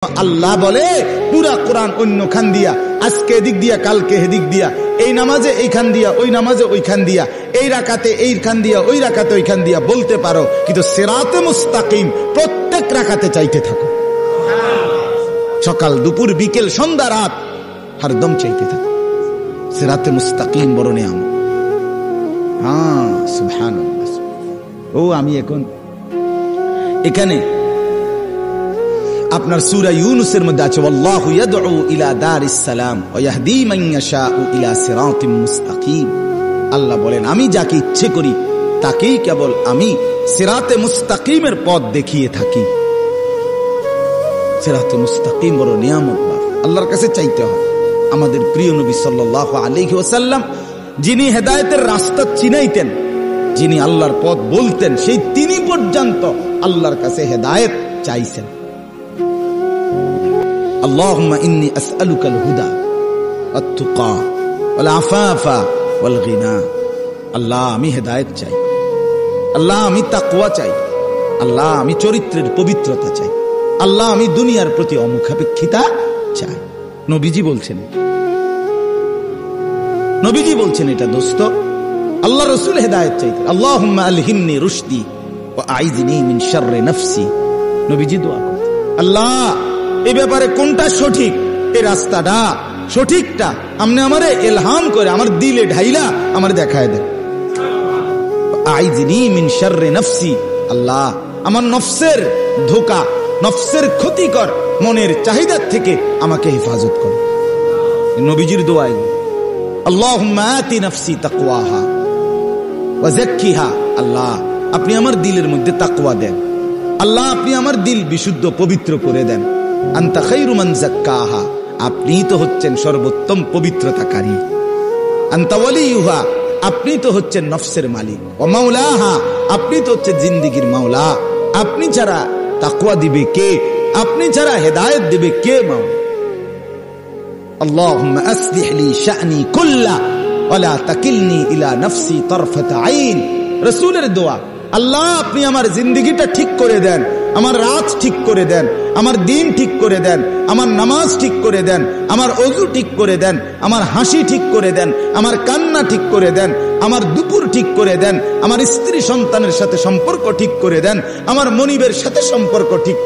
আল্লাহ বলে পুরা কোরআন অন্য খান দিয়া, আজকে এদিক দিয়া, কালকে এদিক দিয়া, এই নামাজে এইখান দিয়া, ওই নামাজে ওইখান দিয়া, এই রাকাতে এইখান দিয়া, ওই রাকাতে ওইখান দিয়া বলতে পারো, কিন্তু সিরাতে মুস্তাকিম প্রত্যেক রাকাতে চাইতে থাকো। সকাল দুপুর বিকেল সন্ধ্যা রাত হরদম চাইতে থাকো। সিরাতে মুস্তাকিম বড় নিয়ামত। হ্যাঁ সুবহানাল্লাহ। ও আমি এখন এখানে আপনার সূরা ইউনূসের মধ্যে আছে ওয়াল্লাহু ইয়াদউ ইলা দারিস সালাম ওয়া ইয়াহদি মান ইয়াশাউ ইলা সিরাতিম মুস্তাকিম। আল্লাহ বলেন আমি যাকে ইচ্ছে করি তাকেই কেবল আমি সিরাতে মুস্তাকিমের পথ দেখিয়ে থাকি। সিরাতে মুস্তাকিম বড় নিয়ামত, আল্লাহর কাছে চাইতে হয়। আমাদের প্রিয় নবী সাল্লাল্লাহু আলাইহি ওয়াসাল্লাম যিনি হেদায়েতের রাস্তা চিনাইতেন, যিনি আল্লাহর পথ বলতেন, সেই তিনি পর্যন্ত আল্লাহর কাছে হেদায়েত চাইছেন। আল্লাহুম্মা ইন্নী আসআলুকাল হুদা ওয়াত তুকা ওয়াল আফাফা ওয়াল গিনা। আল্লাহ আমি হেদায়েত চাই, আল্লাহ আমি তাকওয়া চাই, আল্লাহ আমি চরিত্রের পবিত্রতা চাই, আল্লাহ আমি দুনিয়ার প্রতি অমুখাপেক্ষিতা চাই। নবীজি বলছেন, নবীজি বলছেন এটা দোস্ত। আল্লাহ রাসূল হেদায়েত চাইতেন। আল্লাহুম্মা আলহিমনি রুশদি ওয়া আইযনি মিন শাররি নাফসি। নবীজি দোয়া করতেন, আল্লাহ এই ব্যাপারে কোনটা সঠিক, এই রাস্তাটা সঠিকটা আপনি আমারে ইলহাম করে আমার দিলে ঢাইলা আমার দেখায় দেন। আইযনি মিন শাররি নাফসি, আল্লাহ আমার নফসের ধোঁকা, নফসের ক্ষতিকর মনের চাহিদার থেকে আমাকে হেফাজত করো। নবীজির দোয়াই আল্লাহুম্মা আতি নাফসি তাকওয়াহা ওয়া যাক্কিহা। আল্লাহ আপনি আমার দিলের মধ্যে তাকওয়া দেন, আল্লাহ আপনি আমার দিল বিশুদ্ধ পবিত্র করে দেন। আনতা খায়রু মান যাক্কাহা, আপনি তো হচ্ছেন সর্বোত্তম পবিত্রতাকারী। আনতা ওয়ালিয়ুহা, আপনি তো হচ্ছেন নফসের মালিক। ওয়া মাওলাহা, আপনি তো হচ্ছেন জিন্দেগীর মাওলা। আপনি ছাড়া তাকওয়া দিবে কে? আপনি ছাড়া হেদায়েত দিবে কে? মাওলা আল্লাহুম্মা আসলিহ লি শা'নি কুল্লা ওয়া লা তাকিলনি ইলা নাফসি তারফাতা আইন। রাসূলের দোয়া, আল্লাহ আপনি আমার জিন্দেগিটা ঠিক করে দেন, আমার রাত ঠিক করে দেন, আমার দিন ঠিক করে দেন, আমার নামাজ ঠিক করে দেন, আমার ওযু ঠিক করে দেন, আমার হাসি ঠিক করে দেন, আমার কান্না ঠিক করে দেন, আমার দুপুর ঠিক করে দেন, আমার স্ত্রী সন্তানের সাথে সম্পর্ক ঠিক করে দেন, আমার মনিবের সাথে সম্পর্ক ঠিক